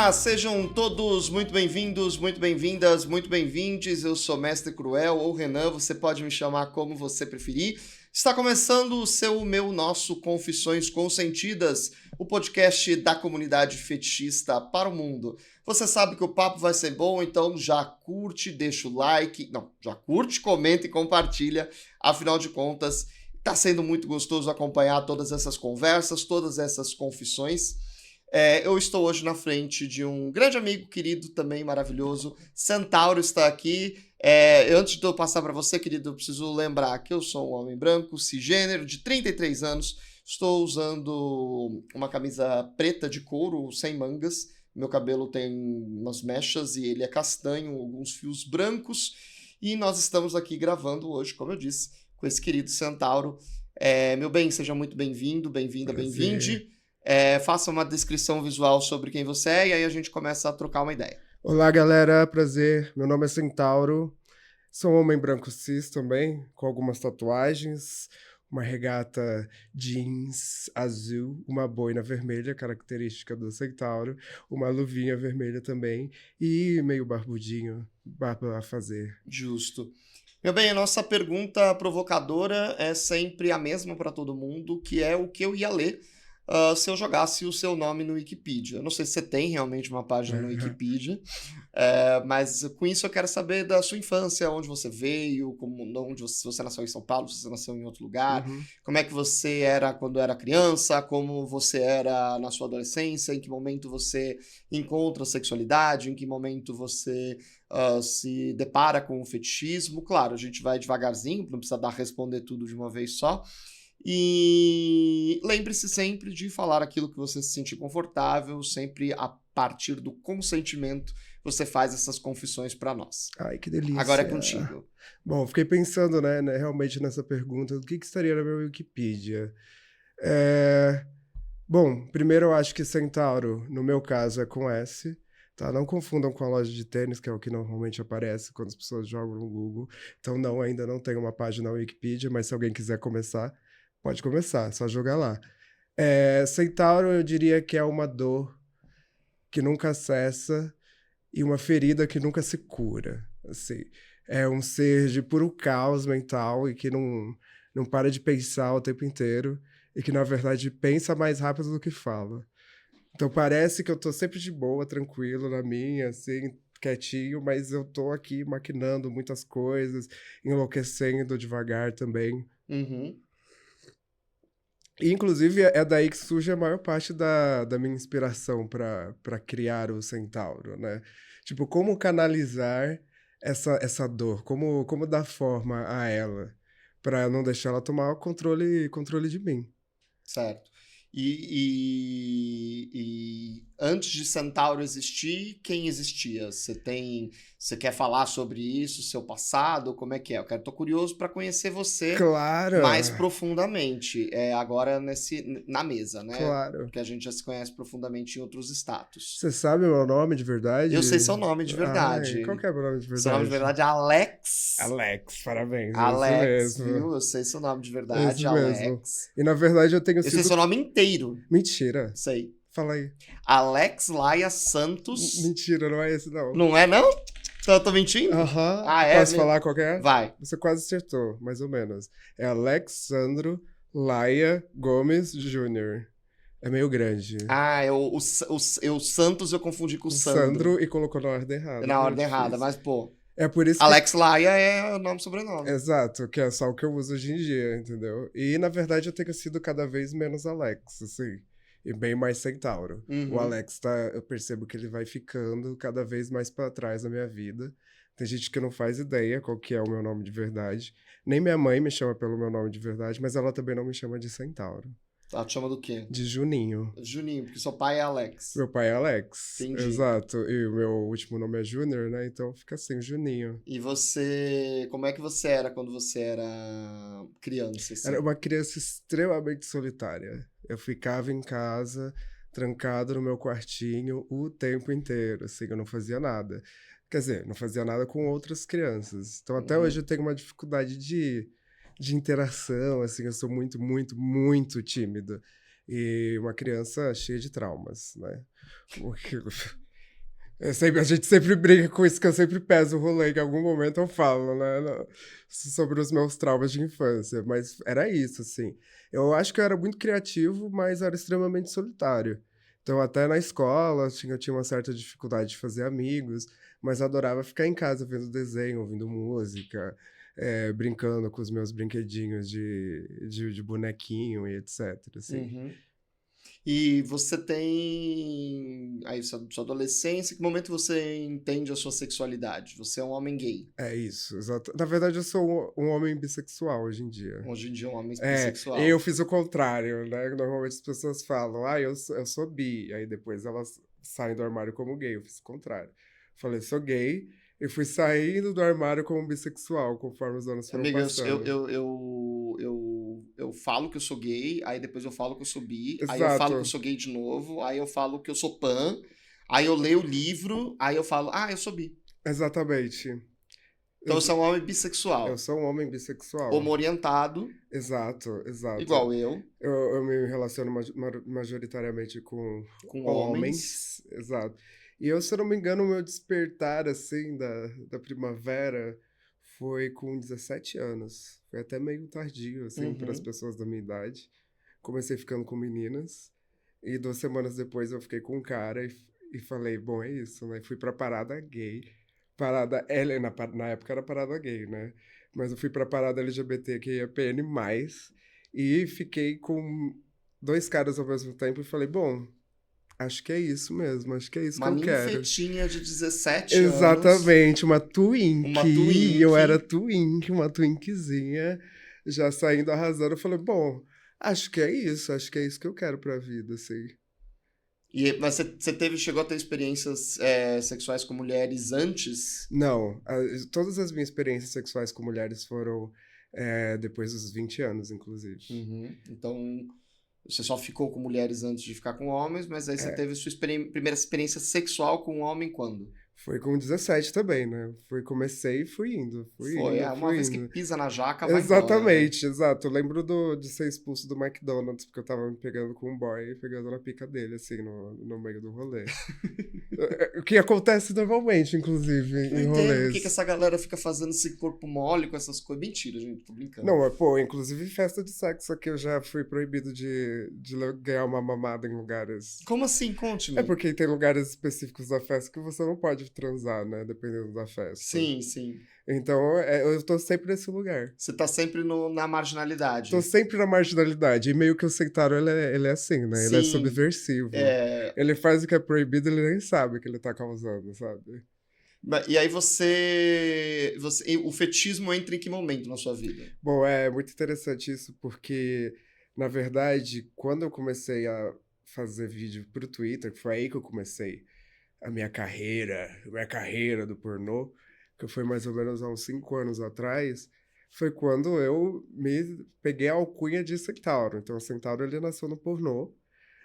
Olá, sejam todos muito bem-vindos, muito bem-vindas, muito bem-vindes. Eu sou Mestre Cruel ou Renan, você pode me chamar como você preferir. Está começando nosso Confissões Consentidas, o podcast da comunidade fetichista para o mundo. Você sabe que o papo vai ser bom, então já curte, deixa o like, já curte, comenta e compartilha. Afinal de contas, está sendo muito gostoso acompanhar todas essas conversas, todas essas confissões. Eu estou hoje na frente de um grande amigo, querido, também maravilhoso. Centauro está aqui. Antes de eu passar para você, querido, eu preciso lembrar que eu sou um homem branco, cisgênero, de 33 anos. Estou usando uma camisa preta de couro, sem mangas. Meu cabelo tem umas mechas e ele é castanho, alguns fios brancos. E nós estamos aqui gravando hoje, como eu disse, com esse querido Centauro. Meu bem, seja muito bem-vindo, bem-vinda, bem-vinde. Faça uma descrição visual sobre quem você é e aí a gente começa a trocar uma ideia. Olá, galera. Prazer. Meu nome é Centauro. Sou um homem branco cis também, com algumas tatuagens, uma regata jeans azul, uma boina vermelha, característica do Centauro, uma luvinha vermelha também e meio barbudinho, barba a fazer. Justo. Meu bem, a nossa pergunta provocadora é sempre a mesma para todo mundo, que é o que eu ia ler se eu jogasse o seu nome no Wikipedia. Eu não sei se você tem realmente uma página no Wikipedia, mas com isso eu quero saber da sua infância, onde você veio, se você nasceu em São Paulo, se você nasceu em outro lugar, como é que você era quando era criança, como você era na sua adolescência, em que momento você encontra sexualidade, em que momento você se depara com o fetichismo. Claro, a gente vai devagarzinho, não precisa responder tudo de uma vez só. E lembre-se sempre de falar aquilo que você se sentir confortável, sempre a partir do consentimento você faz essas confissões para nós. Ai, que delícia. Agora é contigo. Bom, fiquei pensando, né, realmente nessa pergunta, do que estaria na minha Wikipedia. Bom, primeiro eu acho que Centauro, no meu caso, é com S. Tá? Não confundam com a loja de tênis, que é o que normalmente aparece quando as pessoas jogam no Google. Então, não, ainda não tenho uma página na Wikipedia, mas se alguém quiser começar, pode começar, é só jogar lá. Centauro, eu diria que é uma dor que nunca cessa e uma ferida que nunca se cura. Assim, é um ser de puro caos mental e que não para de pensar o tempo inteiro e que, na verdade, pensa mais rápido do que fala. Então, parece que eu tô sempre de boa, tranquilo na minha, assim, quietinho, mas eu tô aqui maquinando muitas coisas, enlouquecendo devagar também. Uhum. E, inclusive, é daí que surge a maior parte da minha inspiração para criar o Centauro, né? Tipo, como canalizar essa dor, como dar forma a ela, para não deixar ela tomar o controle de mim. Certo. E antes de Centauro existir, quem existia? Você quer falar sobre isso, seu passado? Como é que é? Tô curioso para conhecer você Claro! mais profundamente. Agora na mesa, né? Claro. Porque a gente já se conhece profundamente em outros status. Você sabe o meu nome de verdade? Eu sei seu nome de verdade. Ai, qual que é o meu nome de verdade? Seu nome de verdade é Alex. Alex, parabéns. Alex, isso mesmo. viu? Eu sei seu nome de verdade, Isso Alex. mesmo. E na verdade eu tenho Eu sei seu nome inteiro. Mentira. Sei. Fala aí. Alex Laia Santos. Mentira, não é esse não. Não é não? Então eu tô mentindo? Aham. Posso falar qual que é? Vai. Você quase acertou, mais ou menos. É Alexandro Laia Gomes Jr. É meio grande. O Santos eu confundi com o Sandro. E colocou na ordem errada. Na ordem errada, mas pô. É por isso Alex Laia é o nome e sobrenome. Exato, que é só o que eu uso hoje em dia, entendeu? E, na verdade, eu tenho sido cada vez menos Alex, assim, e bem mais Centauro. O Alex, eu percebo que ele vai ficando cada vez mais pra trás na minha vida. Tem gente que não faz ideia qual que é o meu nome de verdade. Nem minha mãe me chama pelo meu nome de verdade, mas ela também não me chama de Centauro. Ela te chama do quê? De Juninho. Juninho, porque seu pai é Alex. Meu pai é Alex. Entendi. Exato. E o meu último nome é Júnior, né? Então fica assim, Juninho. E você... Como é que você era quando você era criança? Assim? Era uma criança extremamente solitária. Eu ficava em casa, trancado no meu quartinho o tempo inteiro, assim, eu não fazia nada. Quer dizer, não fazia nada com outras crianças. Então até hoje eu tenho uma dificuldade de interação, assim, eu sou muito, muito, muito tímido. E uma criança cheia de traumas, né? A gente sempre briga com isso, que eu sempre peso o rolê, que em algum momento eu falo, né? Sobre os meus traumas de infância. Mas era isso, assim. Eu acho que eu era muito criativo, mas era extremamente solitário. Então, até na escola, eu tinha uma certa dificuldade de fazer amigos, mas adorava ficar em casa vendo desenho, ouvindo música, brincando com os meus brinquedinhos de bonequinho e etc, assim. Uhum. E você tem aí sua adolescência, que momento você entende a sua sexualidade? Você é um homem gay. É isso, exato. Na verdade, eu sou um homem bissexual hoje em dia. Hoje em dia é um homem Eu bissexual. fiz o contrário, né? Normalmente as pessoas falam, eu sou bi. Aí depois elas saem do armário como gay. Eu fiz o contrário. Falei, sou gay e fui saindo do armário como bissexual, conforme os anos foram Amiga, passando. eu falo que eu sou gay, aí depois eu falo que eu sou bi, aí eu falo que eu Exato, sou gay de novo, aí eu falo que eu sou pan, aí eu leio o livro, aí eu falo, ah, eu sou bi. exatamente. Então eu Ex- sou um homem Eu bissexual, sou um homem bissexual. homo-orientado, Exato, exato. igual eu, Eu me relaciono majoritariamente com com homens. homens, exato. E eu, se eu não me engano, o meu despertar, assim, da primavera foi com 17 anos. Foi até meio tardio, assim, para as Uhum. pessoas da minha idade. Comecei ficando com meninas. E 2 semanas depois eu fiquei com um cara e falei, bom, é isso, né? Fui pra parada gay. Parada L, na época era parada gay, né? Mas eu fui pra parada LGBTQIAPN+, e fiquei com 2 caras ao mesmo tempo e falei, bom, acho que é isso mesmo, acho que é isso que Uma eu quero. ninfetinha de 17 anos, Exatamente, uma twink, uma e eu era twink. twink, uma twinkzinha, já saindo arrasando, eu falei, bom, acho que é isso que eu quero pra vida, assim. Mas chegou a ter experiências sexuais com mulheres antes? Não, todas as minhas experiências sexuais com mulheres foram depois dos 20 anos, inclusive. Uhum. Então, você só ficou com mulheres antes de ficar com homens, mas aí você teve sua primeira experiência sexual com um homem quando? Foi com 17 também, né? Comecei e Foi, uma fui vez que indo. pisa na jaca, vai embora, né? Exatamente, exato. Eu lembro de ser expulso do McDonald's, porque eu tava me pegando com um boy e pegando na pica dele, assim, no meio do rolê. O que acontece normalmente, inclusive, Não em entendo por que que rolês. essa galera fica fazendo esse corpo mole com essas coisas. Mentira, gente, tô brincando. Não, pô, inclusive festa de sexo aqui eu já fui proibido de ganhar uma mamada em lugares. Como assim? É Conte-me. porque tem lugares específicos da festa que você não pode transar, né? Dependendo da festa. Sim, sim. Então, eu tô sempre nesse lugar. Você tá sempre na Tô marginalidade. sempre na marginalidade. E meio que o Seitaro, ele é assim, né? Ele é Sim. subversivo. é, Ele faz o que é proibido, ele nem sabe o que ele tá causando, sabe? E aí e o fetismo entra em que momento na sua vida? Bom, é muito interessante isso, porque, na verdade, quando eu comecei a fazer vídeo pro Twitter, que foi aí que eu comecei a minha carreira do pornô, que foi mais ou menos há uns 5 anos atrás, foi quando eu me peguei a alcunha de Centauro. Então, o Centauro, ele nasceu no pornô,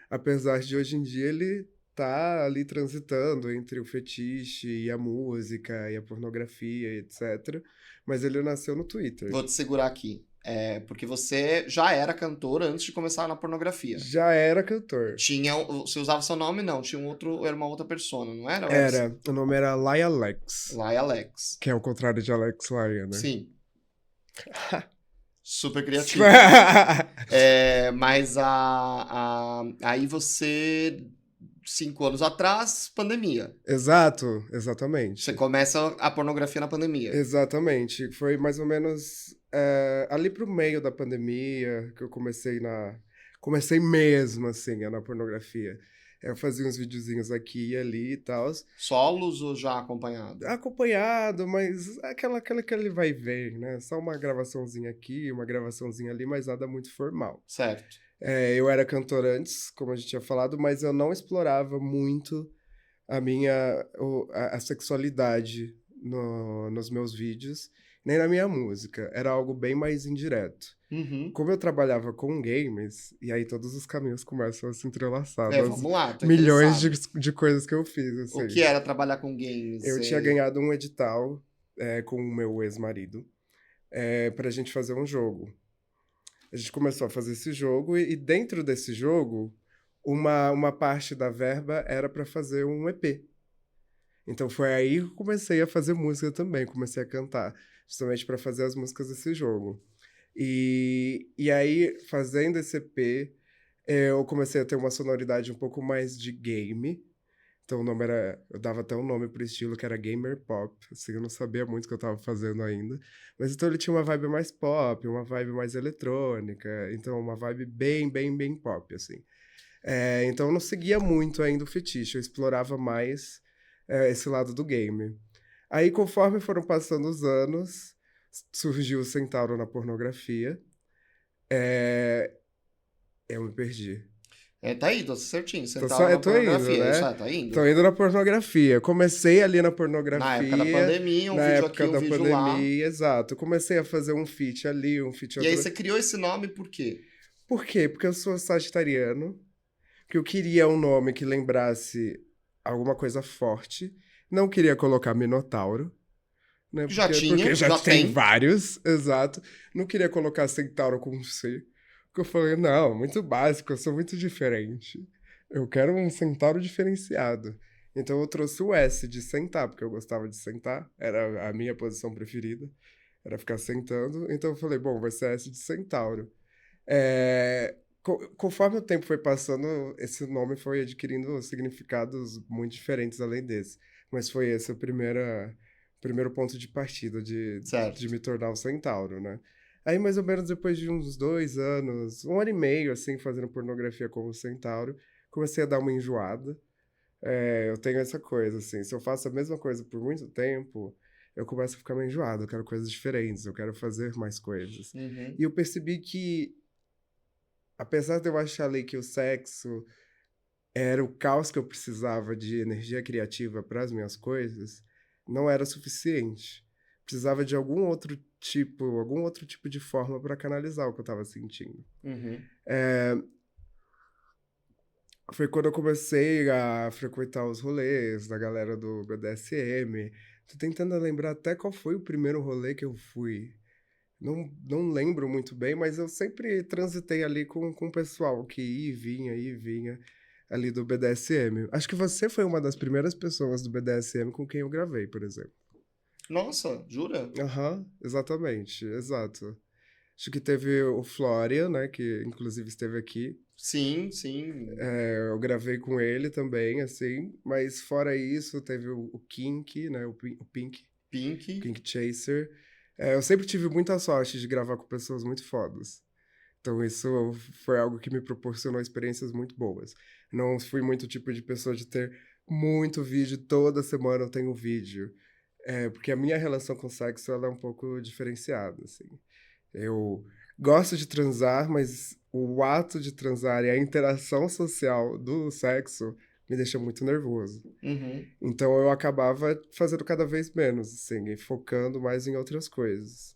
apesar de hoje em dia ele tá ali transitando entre o fetiche e a música e a pornografia, etc. Mas ele nasceu no Twitter. Vou te segurar aqui. Porque você já era cantora antes de começar na pornografia. Já era cantor. Você usava seu nome, não. Era uma outra persona, não era? Ou era O nome era Lai Alex, Lai Alex. que é o contrário de Alex Laia, né? Sim, super criativo. Mas aí você, 5 anos atrás, pandemia. Exato, Você exatamente. começa a pornografia na pandemia. Exatamente. Foi mais ou menos ali pro meio da pandemia que eu comecei mesmo, assim, na pornografia. Eu fazia uns videozinhos aqui e ali e tal. Solos ou já acompanhado? Acompanhado, mas aquele vai e vem, né? Só uma gravaçãozinha aqui, uma gravaçãozinha ali, mas nada muito formal. Certo. Eu era cantor antes, como a gente tinha falado, mas eu não explorava muito a sexualidade nos meus vídeos, nem na minha música. Era algo bem mais indireto. Uhum. Como eu trabalhava com games, e aí todos os caminhos começam a se entrelaçar, das Vamos lá, tô milhões interessado. de coisas que eu fiz, O assim. que era trabalhar com games? Eu tinha ganhado um edital com o meu ex-marido pra gente fazer um jogo. A gente começou a fazer esse jogo e dentro desse jogo, uma parte da verba era para fazer um EP. Então foi aí que eu comecei a fazer música também, comecei a cantar, justamente para fazer as músicas desse jogo. E aí, fazendo esse EP, eu comecei a ter uma sonoridade um pouco mais de game. Então o nome era. Eu dava até um nome pro estilo que era Gamer Pop. Assim, eu não sabia muito o que eu tava fazendo ainda. Mas então ele tinha uma vibe mais pop, uma vibe mais eletrônica. Então, uma vibe bem, bem, bem pop, assim. Então eu não seguia muito ainda o fetiche, eu explorava mais esse lado do game. Aí, conforme foram passando os anos, surgiu o Centauro na pornografia. É, eu me perdi. Tá aí, tô certinho. Tô só, Centauro eu na tô indo, pornografia. Isso né? aí, tá Tô indo? indo na pornografia. Comecei ali na Na época da pornografia, pandemia, um na vídeo aqui, época um da vídeo lá. pandemia, exato. Comecei a fazer um feat ali, um feat E aí outro. você criou esse nome por quê? Por quê? Porque eu sou sagitariano, que eu queria um nome que lembrasse alguma coisa forte. Não queria colocar Minotauro, né? Já Porque tinha, já já tem tem. vários, exato. Não queria colocar Centauro com C. Porque eu falei, não, muito básico, eu sou muito diferente. Eu quero um centauro diferenciado. Então eu trouxe o S de sentar, porque eu gostava de sentar, era a minha posição preferida, era ficar sentando. Então eu falei, bom, vai ser S de centauro. Conforme o tempo foi passando, esse nome foi adquirindo significados muito diferentes além desse. Mas foi esse o primeiro ponto de partida de Certo. me tornar um centauro, né? Aí, mais ou menos depois de uns 2 anos, 1 ano e meio, assim, fazendo pornografia como centauro, comecei a dar uma enjoada. Eu tenho essa coisa, assim, se eu faço a mesma coisa por muito tempo, eu começo a ficar meio enjoado, eu quero coisas diferentes, eu quero fazer mais coisas. Uhum. E eu percebi que apesar de eu achar ali que o sexo era o caos que eu precisava de energia criativa para as minhas coisas, não era suficiente. Precisava de algum outro tipo de forma para canalizar o que eu estava sentindo. Uhum. Foi quando eu comecei a frequentar os rolês da galera do BDSM. Tô tentando lembrar até qual foi o primeiro rolê que eu fui. Não lembro muito bem, mas eu sempre transitei ali com o pessoal que ia e vinha ali do BDSM. Acho que você foi uma das primeiras pessoas do BDSM com quem eu gravei, por exemplo. Nossa, jura? Aham, exatamente, exato. Acho que teve o Florian, né, que inclusive esteve aqui. Sim, sim. Eu gravei com ele também, assim, mas fora isso, teve o Kink, né, o Pink, Pink. Kink Chaser. Eu sempre tive muita sorte de gravar com pessoas muito fodas. Então isso foi algo que me proporcionou experiências muito boas. Não fui muito tipo de pessoa de ter muito vídeo, toda semana eu tenho vídeo. Porque a minha relação com sexo ela é um pouco diferenciada, assim. Eu gosto de transar, mas o ato de transar e a interação social do sexo me deixa muito nervoso. Uhum. Então eu acabava fazendo cada vez menos, assim, e focando mais em outras coisas.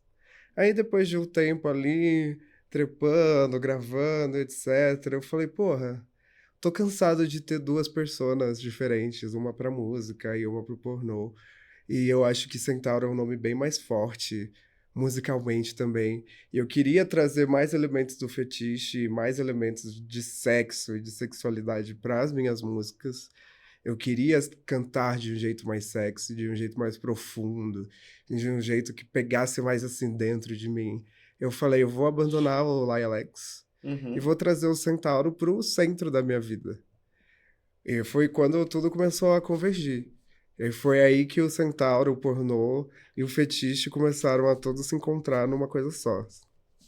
Aí depois de um tempo ali, trepando, gravando, etc., eu falei, porra, tô cansado de ter duas personas diferentes, uma pra música e uma pro pornô. E eu acho que Centauro é um nome bem mais forte, musicalmente também. E eu queria trazer mais elementos do fetiche, mais elementos de sexo e de sexualidade para as minhas músicas. Eu queria cantar de um jeito mais sexy, de um jeito mais profundo, de um jeito que pegasse mais assim dentro de mim. Eu falei, eu vou abandonar o Lilacs e Uhum. vou trazer o Centauro pro centro da minha vida. E foi quando tudo começou a convergir. E foi aí que o Centauro, o pornô e o fetiche começaram a todos se encontrar numa coisa só.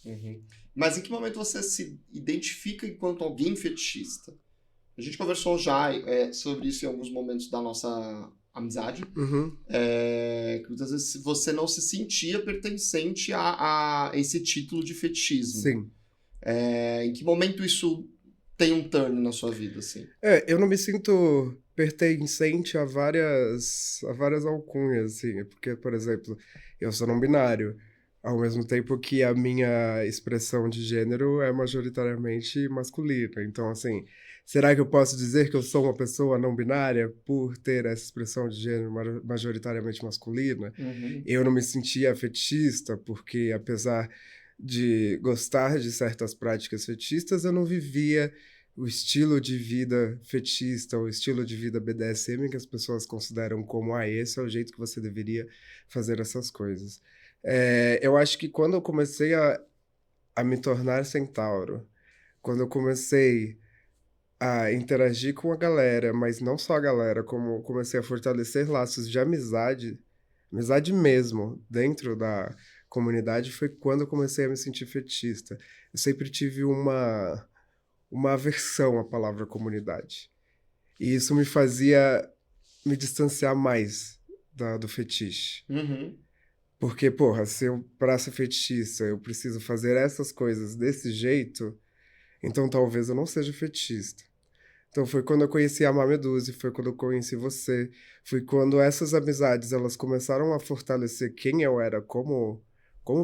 Uhum. Mas em que momento você se identifica enquanto alguém fetichista? A gente conversou já sobre isso em alguns momentos da nossa amizade. Uhum, Que muitas vezes você não se sentia pertencente a esse título de fetichismo. sim. Em que momento isso tem um turn na sua vida, assim? Eu não me sinto pertencente a várias alcunhas, assim, porque, por exemplo, eu sou não binário, ao mesmo tempo que a minha expressão de gênero é majoritariamente masculina. Então, assim, será que eu posso dizer que eu sou uma pessoa não binária por ter essa expressão de gênero majoritariamente masculina? Uhum. Eu não me sentia fetichista, porque apesar de gostar de certas práticas fetichistas, eu não vivia o estilo de vida fetista, o estilo de vida BDSM que as pessoas consideram como, esse é o jeito que você deveria fazer essas coisas. Eu acho que quando eu comecei a me tornar centauro, quando eu comecei a interagir com a galera, mas não só a galera, como comecei a fortalecer laços de amizade, amizade mesmo, dentro da comunidade, foi quando eu comecei a me sentir fetista. Eu sempre tive uma aversão à palavra comunidade. E isso me fazia me distanciar mais do fetiche. Uhum. Porque, porra, se eu, pra ser fetichista, eu preciso fazer essas coisas desse jeito, então talvez eu não seja fetichista. Então foi quando eu conheci a Mameduze, foi quando eu conheci você, foi quando essas amizades elas começaram a fortalecer quem eu era como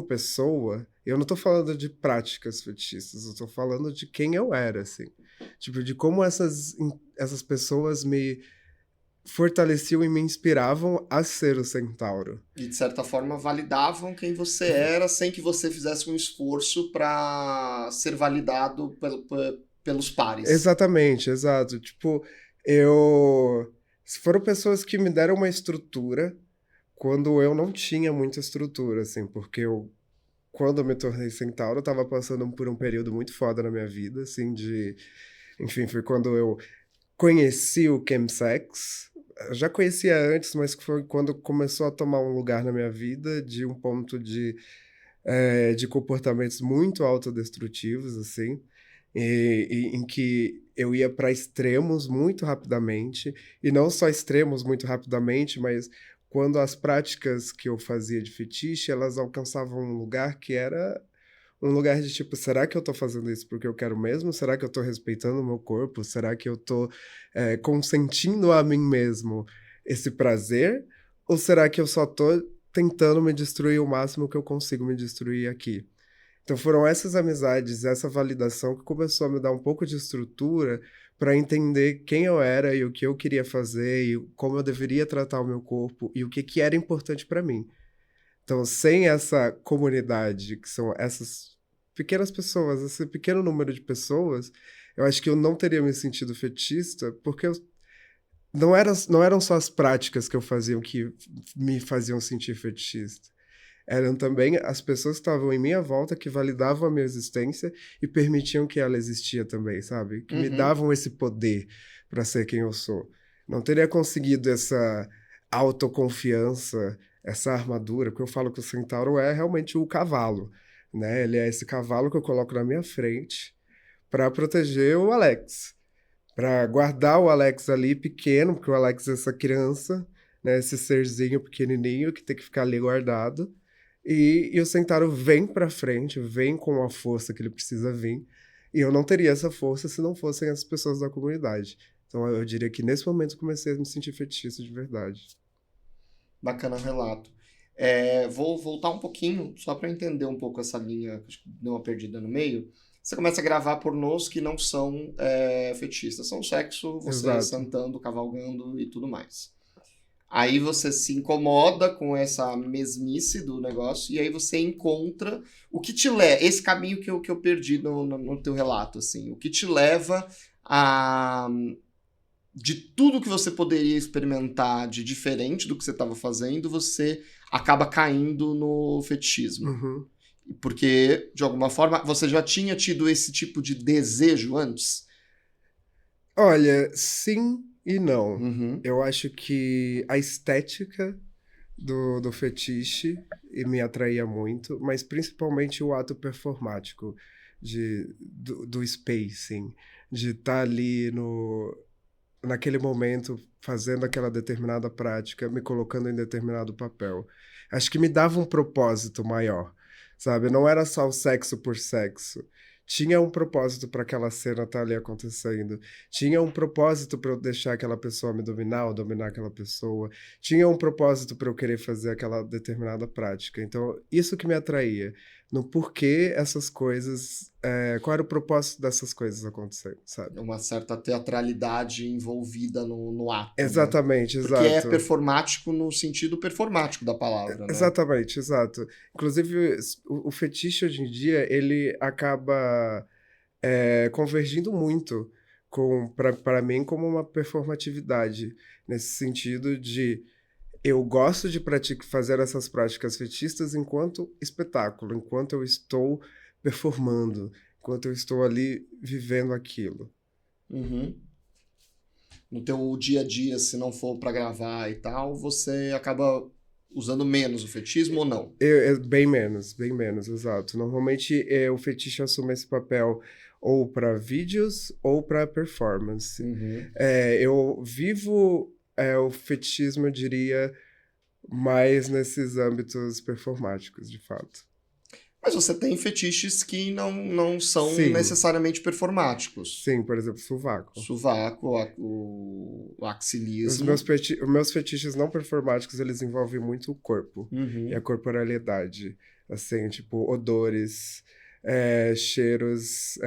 pessoa. Eu não tô falando de práticas fetichistas, eu tô falando de quem eu era, assim. Tipo, de como essas pessoas me fortaleciam e me inspiravam a ser o centauro. E de certa forma validavam quem você era sem que você fizesse um esforço para ser validado pelos pares. Exatamente, exato. Tipo, eu. Foram pessoas que me deram uma estrutura quando eu não tinha muita estrutura, assim, porque quando eu me tornei centauro, eu tava passando por um período muito foda na minha vida, assim, de. Enfim, foi quando eu conheci o chemsex. Eu já conhecia antes, mas foi quando começou a tomar um lugar na minha vida de um ponto de comportamentos muito autodestrutivos, assim, em que eu ia para extremos muito rapidamente, e não só extremos muito rapidamente, mas quando as práticas que eu fazia de fetiche, elas alcançavam um lugar que era um lugar de tipo, será que eu tô fazendo isso porque eu quero mesmo? Será que eu tô respeitando o meu corpo? Será que eu tô consentindo a mim mesmo esse prazer? Ou será que eu só tô tentando me destruir o máximo que eu consigo me destruir aqui? Então foram essas amizades, essa validação que começou a me dar um pouco de estrutura para entender quem eu era e o que eu queria fazer e como eu deveria tratar o meu corpo e o que era importante para mim. Então, sem essa comunidade, que são essas pequenas pessoas, esse pequeno número de pessoas, eu acho que eu não teria me sentido fetista, porque não eram só as práticas que eu fazia que me faziam sentir fetichista. Eram também as pessoas que estavam em minha volta que validavam a minha existência e permitiam que ela existia também, sabe? Que me davam esse poder para ser quem eu sou. Não teria conseguido essa autoconfiança, essa armadura, porque eu falo que o centauro é realmente o cavalo, né? Ele é esse cavalo que eu coloco na minha frente para proteger o Alex, para guardar o Alex ali pequeno, porque o Alex é essa criança, né? Esse serzinho pequenininho que tem que ficar ali guardado. E o Centauro vem pra frente, vem com a força que ele precisa vir. E eu não teria essa força se não fossem as pessoas da comunidade. Então eu diria que nesse momento eu comecei a me sentir fetichista de verdade. Bacana relato. Vou voltar um pouquinho, só para entender um pouco essa linha, acho que deu uma perdida no meio. Você começa a gravar pornôs que não são fetichistas, são sexo, você Exato. sentando, cavalgando e tudo mais. Aí você se incomoda com essa mesmice do negócio e aí você encontra o que te leva, esse caminho que eu perdi no teu relato, assim, o que te leva a, de tudo que você poderia experimentar de diferente do que você estava fazendo, você acaba caindo no fetichismo. Uhum. Porque, de alguma forma, você já tinha tido esse tipo de desejo antes? Olha, sim e não. Uhum. Eu acho que a estética do fetiche me atraía muito, mas principalmente o ato performático do spacing, de estar ali naquele momento fazendo aquela determinada prática, me colocando em determinado papel. Acho que me dava um propósito maior, sabe? Não era só o sexo por sexo. Tinha um propósito para aquela cena estar ali acontecendo. Tinha um propósito para eu deixar aquela pessoa me dominar ou dominar aquela pessoa. Tinha um propósito para eu querer fazer aquela determinada prática. Então, isso que me atraía. No porquê essas coisas... qual era o propósito dessas coisas acontecendo, sabe? Uma certa teatralidade envolvida no ato, né? Exatamente, Porque é exato. performático no sentido performático da palavra, né? Exatamente, exato. Inclusive, o fetiche hoje em dia, ele acaba convergindo muito para mim como uma performatividade, nesse sentido de eu gosto de fazer essas práticas fetistas enquanto espetáculo, enquanto eu estou performando, enquanto eu estou ali vivendo aquilo. Uhum. No teu dia a dia, se não for pra gravar e tal, você acaba usando menos o fetichismo ou não? Bem menos, exato. Normalmente o fetiche assume esse papel ou para vídeos ou para performance. Uhum. Eu vivo o fetichismo, eu diria, mais nesses âmbitos performáticos, de fato. Mas você tem fetiches que não são Sim, necessariamente performáticos. sim, por exemplo, sovaco. Sovaco, o axilismo. Os meus fetiches não performáticos, eles envolvem muito o corpo e a Uhum. corporalidade. Assim, tipo, odores, cheiros,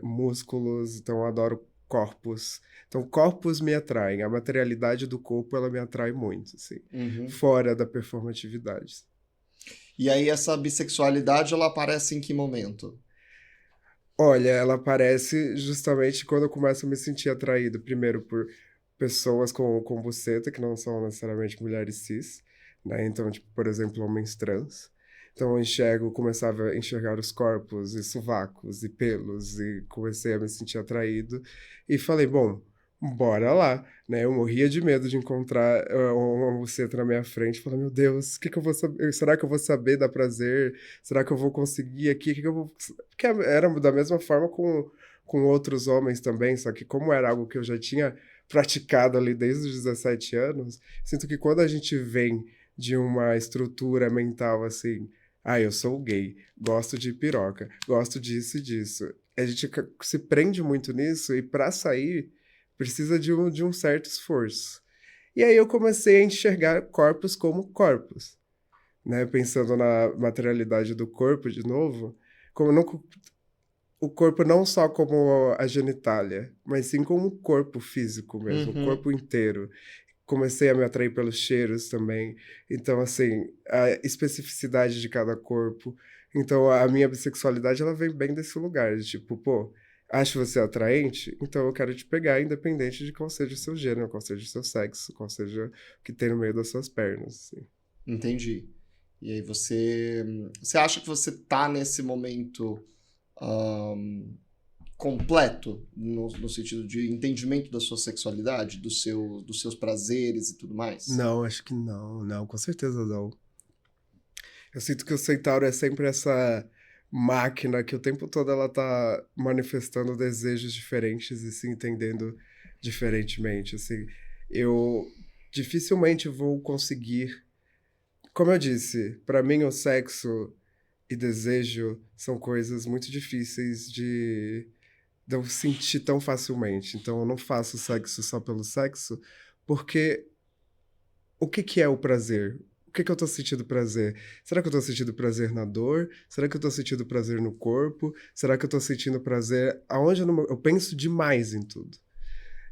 músculos. Então, eu adoro corpos. Então, corpos me atraem. A materialidade do corpo, ela me atrai muito, assim. Uhum. Fora da performatividade. E aí essa bissexualidade, ela aparece em que momento? Olha, ela aparece justamente quando eu começo a me sentir atraído, primeiro por pessoas com buceta, que não são necessariamente mulheres cis, né? Então, tipo, por exemplo, homens trans. Então, começava a enxergar os corpos e sovacos e pelos e comecei a me sentir atraído e falei, bom, bora lá, né? Eu morria de medo de encontrar uma buceta na minha frente, falei, meu Deus, o que que eu vou saber? Será que eu vou saber dar prazer? Será que eu vou conseguir aqui? O que que eu vou... Porque era da mesma forma com outros homens também, só que como era algo que eu já tinha praticado ali desde os 17 anos, sinto que quando a gente vem de uma estrutura mental assim, eu sou gay, gosto de piroca, gosto disso e disso, a gente se prende muito nisso e para sair precisa de um certo esforço. E aí eu comecei a enxergar corpos como corpos, né? Pensando na materialidade do corpo de novo, como não, o corpo não só como a genitália, mas sim como o corpo físico mesmo, o Uhum. corpo inteiro. Comecei a me atrair pelos cheiros também. Então, assim, a especificidade de cada corpo. Então, a minha bissexualidade, ela vem bem desse lugar, de tipo, pô, acho você atraente, então eu quero te pegar, independente de qual seja o seu gênero, qual seja o seu sexo, qual seja o que tem no meio das suas pernas, assim. Entendi. E aí você acha que você tá nesse momento completo no sentido de entendimento da sua sexualidade, dos seus prazeres e tudo mais? Não, acho que não, com certeza não. Eu sinto que o Centauro é sempre essa máquina que o tempo todo ela tá manifestando desejos diferentes e se entendendo diferentemente, assim. Eu dificilmente vou conseguir, como eu disse, para mim o sexo e desejo são coisas muito difíceis de eu sentir tão facilmente. Então eu não faço sexo só pelo sexo, porque o que que é o prazer? O que que eu tô sentindo prazer? Será que eu tô sentindo prazer na dor? Será que eu tô sentindo prazer no corpo? Será que eu tô sentindo prazer aonde eu penso demais em tudo.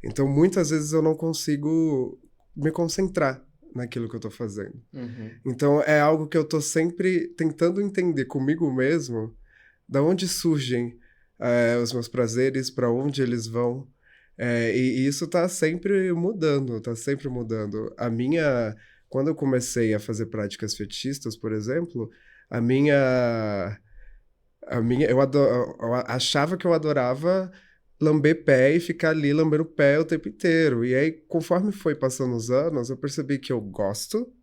Então, muitas vezes eu não consigo me concentrar naquilo que eu tô fazendo. Uhum. Então, é algo que eu tô sempre tentando entender comigo mesmo, da onde surgem os meus prazeres, para onde eles vão. E isso tá sempre mudando, tá sempre mudando. Quando eu comecei a fazer práticas fetichistas, por exemplo, a minha, eu achava que eu adorava lamber pé e ficar ali lambendo pé o tempo inteiro. E aí, conforme foi passando os anos, eu percebi que eu gosto,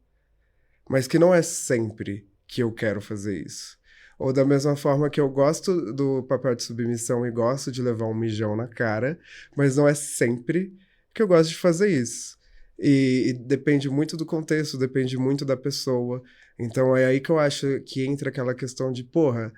mas que não é sempre que eu quero fazer isso. Ou da mesma forma que eu gosto do papel de submissão e gosto de levar um mijão na cara, mas não é sempre que eu gosto de fazer isso. E depende muito do contexto, depende muito da pessoa. Então é aí que eu acho que entra aquela questão de, porra,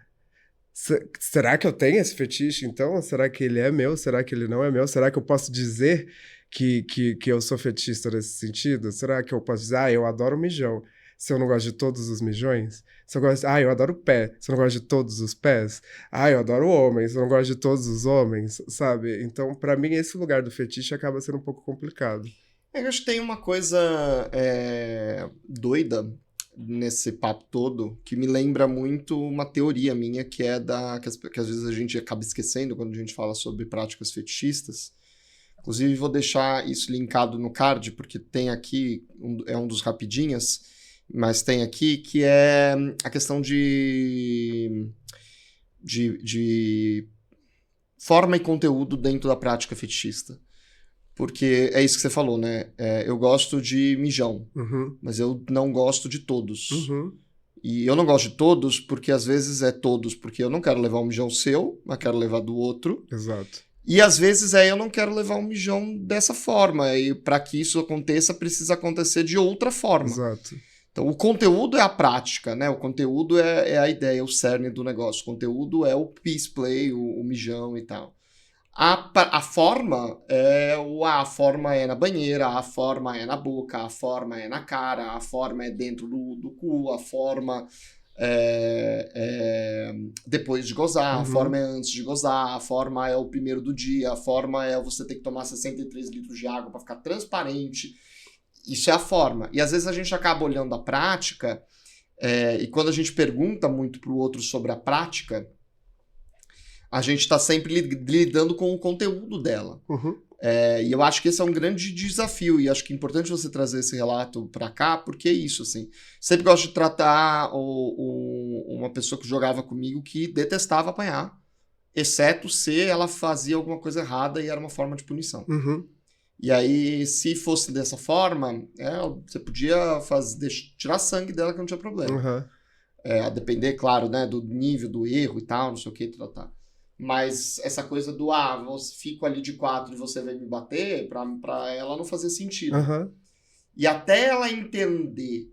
será que eu tenho esse fetiche então? Será que ele é meu? Será que ele não é meu? Será que eu posso dizer que eu sou fetichista nesse sentido? Será que eu posso dizer, eu adoro mijão, se eu não gosto de todos os mijões? Se eu gosto, eu adoro pé, se eu não gosto de todos os pés? Eu adoro homens, se eu não gosto de todos os homens, sabe? Então, pra mim, esse lugar do fetiche acaba sendo um pouco complicado. Eu acho que tem uma coisa doida nesse papo todo que me lembra muito uma teoria minha que é que às vezes a gente acaba esquecendo quando a gente fala sobre práticas fetichistas, Inclusive, vou deixar isso linkado no card, porque tem aqui, é um dos rapidinhas, mas tem aqui, que é a questão de forma e conteúdo dentro da prática fetichista. Porque é isso que você falou, né? Eu gosto de mijão, mas eu não gosto de todos. E eu não gosto de todos porque às vezes é todos, porque eu não quero levar um mijão seu, mas quero levar do outro. Exato. E às vezes eu não quero levar um mijão dessa forma. E para que isso aconteça, precisa acontecer de outra forma. Exato. Então, o conteúdo é a prática, né? O conteúdo é a ideia, o cerne do negócio. O conteúdo é o peace play, o mijão e tal. A forma a forma é na banheira, a forma é na boca, a forma é na cara, a forma é dentro do cu, a forma é depois de gozar, a forma é antes de gozar, a forma é o primeiro do dia, a forma é você ter que tomar 63 litros de água para ficar transparente. Isso é a forma. E às vezes a gente acaba olhando a prática, e quando a gente pergunta muito pro outro sobre a prática, a gente está sempre lidando com o conteúdo dela. E eu acho que esse é um grande desafio, e acho que é importante você trazer esse relato para cá, porque é isso, assim. Sempre gosto de tratar uma pessoa que jogava comigo que detestava apanhar, exceto se ela fazia alguma coisa errada e era uma forma de punição. E aí, se fosse dessa forma, você podia tirar sangue dela que não tinha problema. A depender, claro, né, do nível do erro e tal, não sei o que, tratar. Mas essa coisa do, fico ali de 4 e você vem me bater, pra ela não fazia sentido. E até ela entender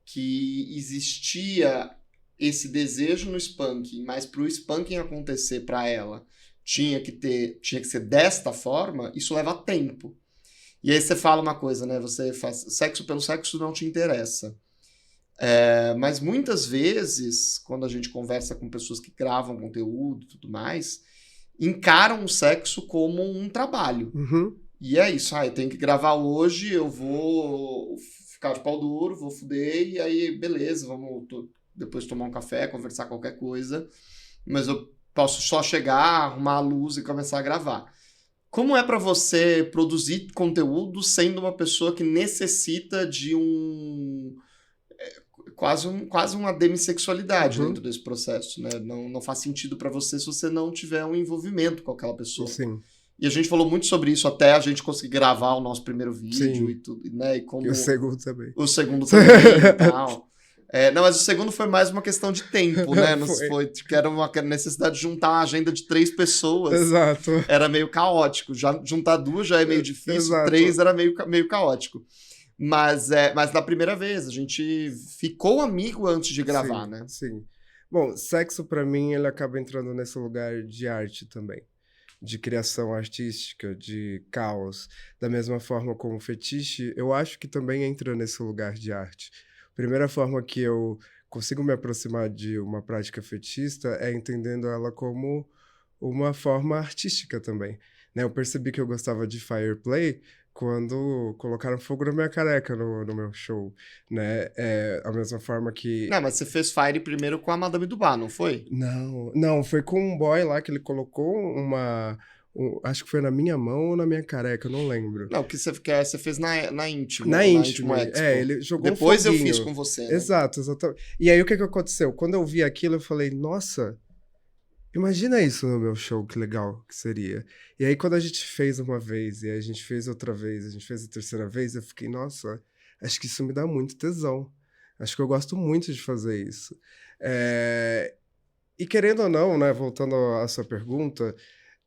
que existia esse desejo no spanking, mas pro spanking acontecer pra ela, tinha que ser desta forma, isso leva tempo. E aí você fala uma coisa, né? Você faz sexo pelo sexo não te interessa. Mas muitas vezes, quando a gente conversa com pessoas que gravam conteúdo e tudo mais, encaram o sexo como um trabalho. E é isso, eu tenho que gravar hoje, eu vou ficar de pau duro, vou fuder, e aí beleza, vamos depois tomar um café, conversar qualquer coisa, mas eu posso só chegar, arrumar a luz e começar a gravar. Como é para você produzir conteúdo sendo uma pessoa que necessita de quase uma demissexualidade dentro desse processo, né? Não faz sentido para você se você não tiver um envolvimento com aquela pessoa. Sim. E a gente falou muito sobre isso até a gente conseguir gravar o nosso primeiro vídeo. Sim. E tudo, né? E o segundo também. O segundo também e tal. Não, mas o segundo foi mais uma questão de tempo, né? Foi que era uma necessidade de juntar a agenda de 3 pessoas. Exato. Era meio caótico. Já juntar 2 já é meio difícil, Exato. 3 era meio caótico. Mas na primeira vez, a gente ficou amigo antes de gravar, sim, né? Sim. Bom, sexo pra mim, ele acaba entrando nesse lugar de arte também. De criação artística, de caos. Da mesma forma como fetiche, eu acho que também entra nesse lugar de arte. A primeira forma que eu consigo me aproximar de uma prática fetichista é entendendo ela como uma forma artística também. Né? Eu percebi que eu gostava de fireplay quando colocaram fogo na minha careca no meu show, né? A mesma forma que... Não, mas você fez Fire primeiro com a Madame Dubá, não foi? Não, foi com um boy lá que ele colocou acho que foi na minha mão ou na minha careca, eu não lembro. Não, que você fez na Íntimo. Na Íntimo Expo. Ele jogou Depois um foguinho. eu fiz com você, né? Exato. E aí o que aconteceu? Quando eu vi aquilo, eu falei, nossa... Imagina isso no meu show, que legal que seria. E aí, quando a gente fez uma vez, e aí a gente fez outra vez, a gente fez a terceira vez, eu fiquei, nossa, acho que isso me dá muito tesão. Acho que eu gosto muito de fazer isso. E querendo ou não, né, voltando à sua pergunta,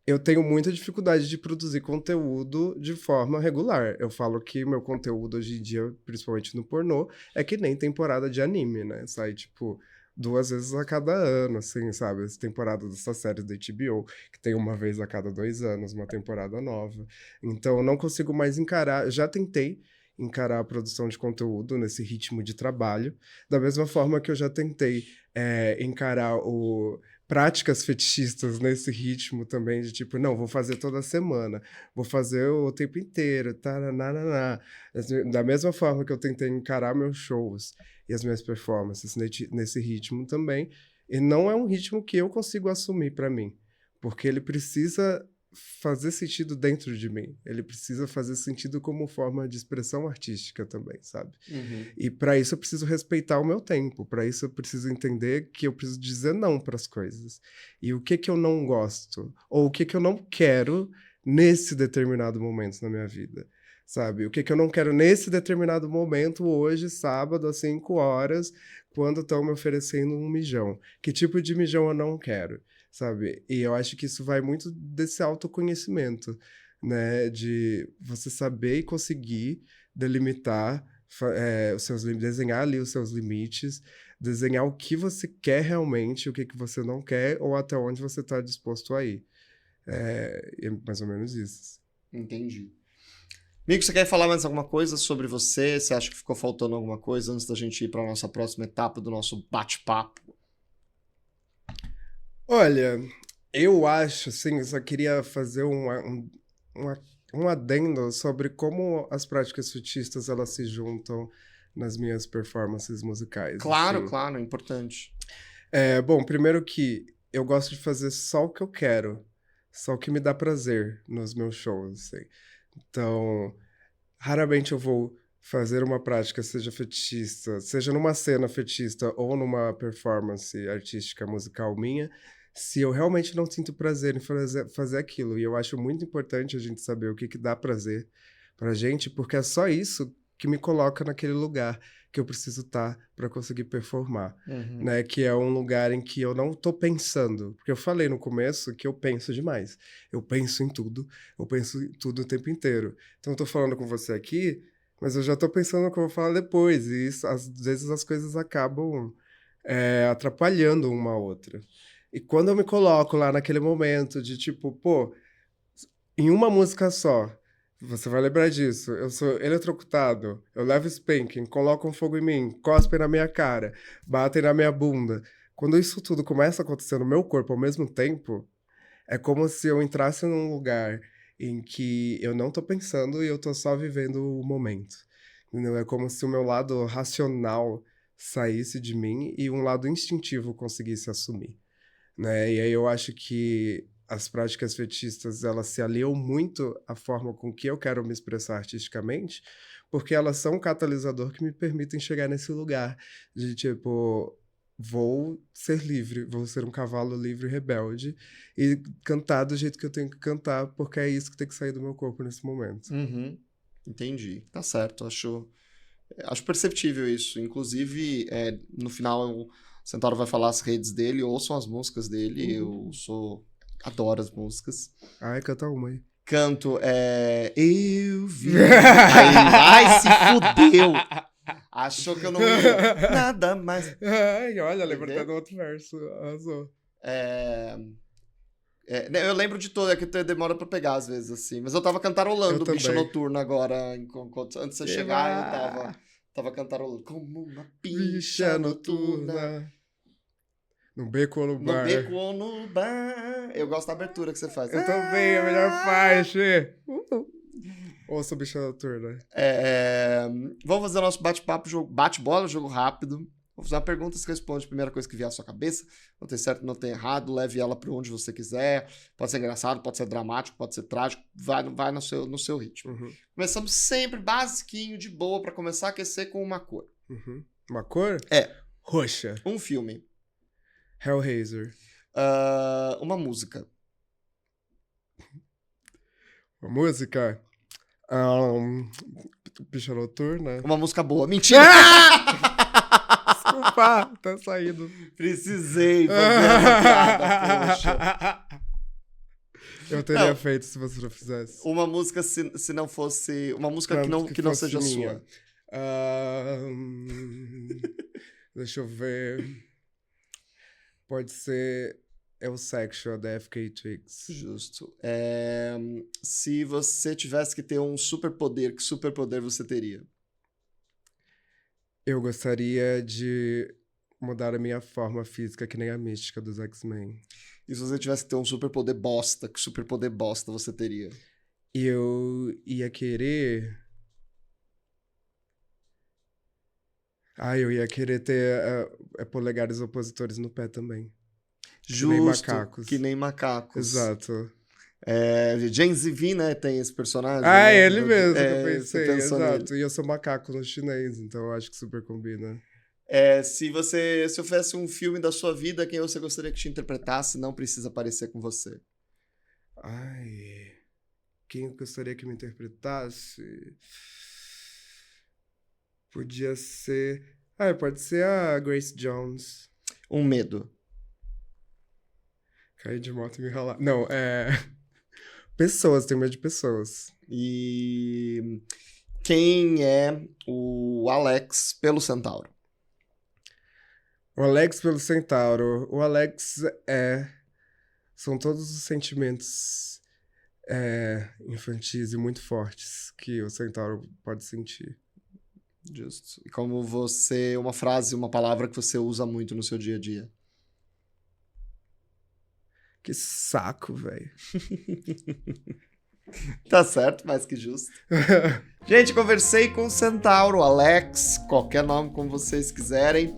eu tenho muita dificuldade de produzir conteúdo de forma regular. Eu falo que meu conteúdo hoje em dia, principalmente no pornô, é que nem temporada de anime, né? Sai, tipo... 2 vezes a cada ano, assim, sabe? Essa temporada dessa série da HBO, que tem uma vez a cada 2 anos, uma temporada nova. Então, eu não consigo mais encarar... Já tentei encarar a produção de conteúdo nesse ritmo de trabalho, da mesma forma que eu já tentei encarar práticas fetichistas nesse ritmo também, de tipo, não, vou fazer toda semana, vou fazer o tempo inteiro, taranana. Da mesma forma que eu tentei encarar meus shows e as minhas performances nesse ritmo também, e não é um ritmo que eu consigo assumir para mim, porque ele precisa fazer sentido dentro de mim. Ele precisa fazer sentido como forma de expressão artística também, sabe? Uhum. E para isso eu preciso respeitar o meu tempo. Para isso eu preciso entender que eu preciso dizer não para as coisas. E o que eu não gosto, ou o que eu não quero nesse determinado momento na minha vida. Sabe? O que eu não quero nesse determinado momento, hoje, sábado, às 5 horas, quando estão me oferecendo um mijão. Que tipo de mijão eu não quero, sabe? E eu acho que isso vai muito desse autoconhecimento, né? De você saber e conseguir delimitar os seus desenhar ali os seus limites, desenhar o que você quer realmente, o que você não quer, ou até onde você está disposto a ir. É mais ou menos isso. Entendi. Mico, você quer falar mais alguma coisa sobre você? Você acha que ficou faltando alguma coisa antes da gente ir para a nossa próxima etapa do nosso bate-papo? Olha, eu acho, assim, eu só queria fazer um adendo sobre como as práticas sutistas elas se juntam nas minhas performances musicais, Claro, assim. claro, é importante. Bom, primeiro que eu gosto de fazer só o que eu quero, só o que me dá prazer nos meus shows, assim. Então, raramente eu vou fazer uma prática, seja fetichista, seja numa cena fetichista ou numa performance artística musical minha, se eu realmente não sinto prazer em fazer aquilo. E eu acho muito importante a gente saber o que dá prazer pra gente, porque é só isso que me coloca naquele lugar que eu preciso estar para conseguir performar, Uhum. né? Que é um lugar em que eu não tô pensando. Porque eu falei no começo que eu penso demais. Eu penso em tudo, eu penso em tudo o tempo inteiro. Então eu tô falando com você aqui, mas eu já tô pensando no que eu vou falar depois. E isso, às vezes as coisas acabam atrapalhando uma a outra. E quando eu me coloco lá naquele momento de tipo, pô, em uma música só, você vai lembrar disso. Eu sou eletrocutado, eu levo spanking, colocam fogo em mim, cospem na minha cara, batem na minha bunda. Quando isso tudo começa a acontecer no meu corpo ao mesmo tempo, é como se eu entrasse num lugar em que eu não tô pensando e eu tô só vivendo o momento. Entendeu? É como se o meu lado racional saísse de mim e um lado instintivo conseguisse assumir, né? E aí eu acho que as práticas fetichistas, elas se aliam muito à forma com que eu quero me expressar artisticamente, porque elas são um catalisador que me permitem chegar nesse lugar de, tipo, vou ser livre, vou ser um cavalo livre e rebelde e cantar do jeito que eu tenho que cantar, porque é isso que tem que sair do meu corpo nesse momento. Uhum. Entendi. Tá certo. Acho perceptível isso. Inclusive, no final, o Centauro vai falar as redes dele, ouçam as músicas dele. Adoro as músicas. Ai, canta uma aí. Canto, eu vi. Ai, se fudeu. Achou que eu não ia. Nada mais. Ai, olha, lembrei Entendeu? do outro verso. Arrasou. Eu lembro de todo, é que demora pra pegar às vezes, assim. Mas eu tava Eu cantarolando Bicha também. Noturna agora. Antes de você chegar, eu Eba! tava cantarolando. Como uma Bicha bicha noturna. noturna, no beco ou no No beco bar. ou no bar. Eu gosto da abertura que você faz. Eu também, a melhor parte. Ouça bicha noturna. Vamos fazer o nosso bate-papo, bate-bola, jogo rápido. Vou fazer uma pergunta, você responde a primeira coisa que vier à sua cabeça. Não tem certo, não tem errado. Leve ela para onde você quiser. Pode ser engraçado, pode ser dramático, pode ser trágico. Vai no seu ritmo. Uhum, Começamos sempre basiquinho, de boa, para começar a aquecer com uma cor. uhum. Uma cor? É. Roxa. Um filme. Hellraiser. Uma música. Uma música? Um, bicha noturna. Uma música boa. Mentira! Desculpa, tá saindo. Precisei fazer uma piada, poxa. Eu teria Não. feito se você não fizesse. Uma música se não fosse... Uma música Uma que não fosse seja minha. sua. Deixa eu ver. Pode ser El Sexual, da FK Twigs. Justo. Se você tivesse que ter um superpoder, que superpoder você teria? Eu gostaria de mudar a minha forma física, que nem a mística dos X-Men. E se você tivesse que ter um superpoder bosta, que superpoder bosta você teria? E eu ia querer... eu ia querer ter polegares opositores no pé também. Justo. Nem macacos. Que nem macacos. Exato. James V, né? Tem esse personagem. Ah, né? ele mesmo que eu Você pensei, pensou nele. exato. E eu sou macaco no chinês, então eu acho que super combina. Se houvesse um filme da sua vida, quem você gostaria que te interpretasse, não precisa aparecer com você. Ai, quem eu gostaria que me interpretasse? Podia ser... pode ser a Grace Jones. Um medo. Cair de moto e me ralar. Não, pessoas, tenho medo de pessoas. E quem é o Alex pelo Centauro? O Alex pelo Centauro. O Alex são todos os sentimentos infantis e muito fortes que o Centauro pode sentir. Justo. E como uma frase, uma palavra que você usa muito no seu dia a dia? Que saco, velho. Tá certo, mais que justo. Gente, conversei com o Centauro, Alex, qualquer nome como vocês quiserem.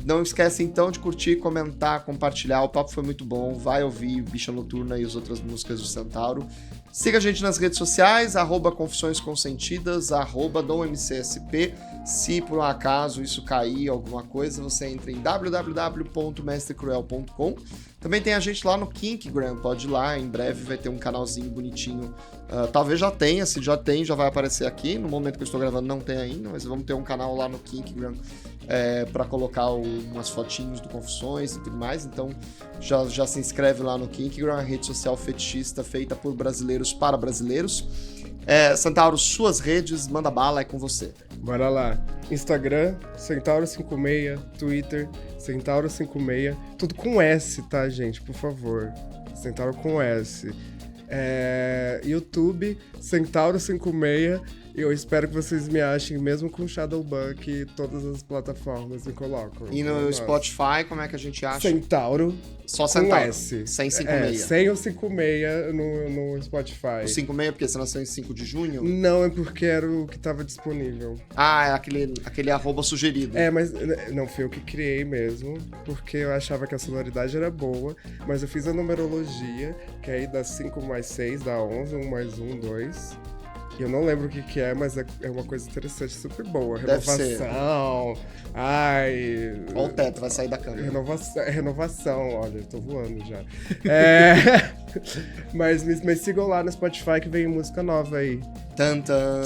Não esquece então de curtir, comentar, compartilhar. O papo foi muito bom. Vai ouvir Bicha Noturna e as outras músicas do Centauro. Siga a gente nas redes sociais, @Confissões Consentidas, @DomMCSP. Se por um acaso isso cair, alguma coisa, você entra em www.mestrecruel.com. Também tem a gente lá no Kinkgram, pode ir lá, em breve vai ter um canalzinho bonitinho. Talvez já tenha, se já tem, já vai aparecer aqui. No momento que eu estou gravando não tem ainda, mas vamos ter um canal lá no Kinkgram para colocar umas fotinhos do Confissões e tudo mais. Então já se inscreve lá no Kinkgram, a rede social fetichista feita por brasileiros para brasileiros. Centauro, suas redes, manda bala, é com você. Bora lá. Instagram, Centauro56, Twitter, Centauro56, tudo com S, tá, gente? Por favor. Centauro com S. YouTube, Centauro56. Eu espero que vocês me achem, mesmo com Shadowban, que todas as plataformas me colocam. E no Spotify, como é que a gente acha? Centauro. Só Centauro. Com S. Sem 56. Sem o 56 no Spotify. O 56 porque você nasceu em 5 de junho? Não, é porque era o que tava disponível. É aquele arroba sugerido. Mas não foi eu que criei mesmo, porque eu achava que a sonoridade era boa, mas eu fiz a numerologia, que aí dá 5 mais 6, dá 11, 1 mais 1, 2... Eu não lembro o que é, mas é uma coisa interessante, super boa. Renovação. Ai. Olha o teto, vai sair da câmera. Renovação, olha, eu tô voando já. Mas sigam lá no Spotify que vem música nova aí. Tantan.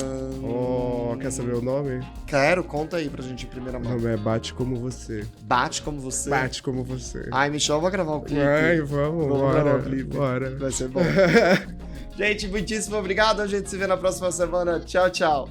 Quer saber o nome? Quero, conta aí pra gente em primeira mão. O nome é Bate Como Você. Bate Como Você? Bate Como Você. Ai, me chama pra gravar o clipe. Ai, vamos gravar o clipe. Bora. Vai ser bom. Gente, muitíssimo obrigado. A gente se vê na próxima semana. Tchau, tchau.